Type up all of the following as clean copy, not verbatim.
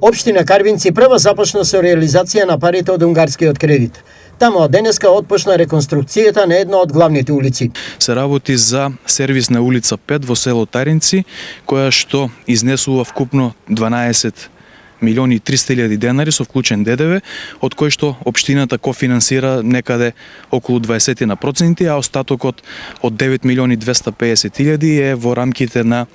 Општина Карвинци прва започна со реализација на парите од унгарскиот кредит. Тамо од денеска отпочна реконструкцијата на една од главните улици. Се работи за сервис на улица 5 во село Таринци, која што изнесува вкупно 12 милиони 300.000 денари со вклучен ДДВ, од кој што општината кофинансира некаде околу 20%, а остатокот од 9 милиони 250.000 е во рамките на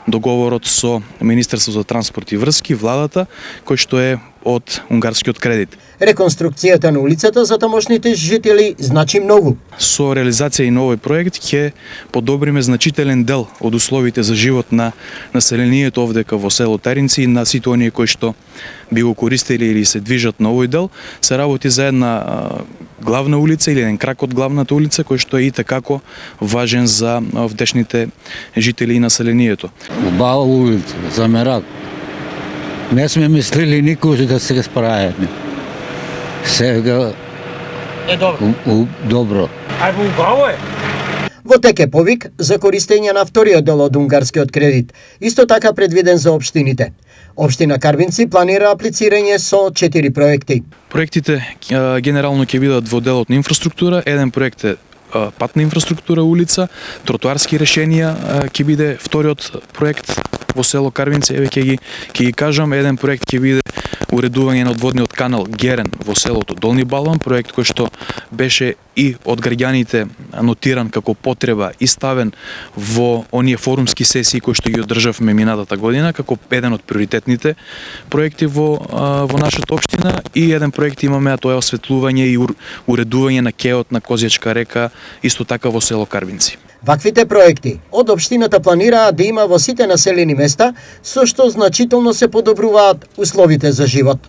договорот со Министерство за транспорт и врски, владата, кој што е од унгарскиот кредит. Реконструкцијата на улицата за тамошните жители значи многу. Со реализација и на овој проект ќе подобриме значителен дел од условите за живот на населението овдека во село Таринци и на сите оние кои што би го користели или се движат на овој дел. Се работи за една главна улица или еден крак од главната улица кој што е и такако важен за овдешните жители и населението. Убава улица, за мерак. Не сме мислили никој да се справиме. Сега е добро. Добро. Ајде убаво е. Во тек е повик за користење на вториот дел од унгарскиот кредит, исто така предвиден за општините. Општина Карвинци планира аплицирање со 4 проекти. Проектите генерално ќе бидат во делот на инфраструктура. Еден проект е патна инфраструктура улица, тротоарски решенија ќе биде вториот проект во село Карвинци. Еве ќе ги кажам, еден проект ќе биде уредување на одводниот канал Герен во селото Долни Балван, проект кој што беше и од граѓаните нотиран како потреба и ставен во оние форумски сесии кои што ги одржавме минатата година како еден од приоритетните проекти во нашата општина, и еден проект имаме, а тоа е осветлување и уредување на кеот на Козјачка река, исто така во село Карвинци. Ваквите проекти од општината планираат да има во сите населени места, со што значително се подобруваат условите за живот.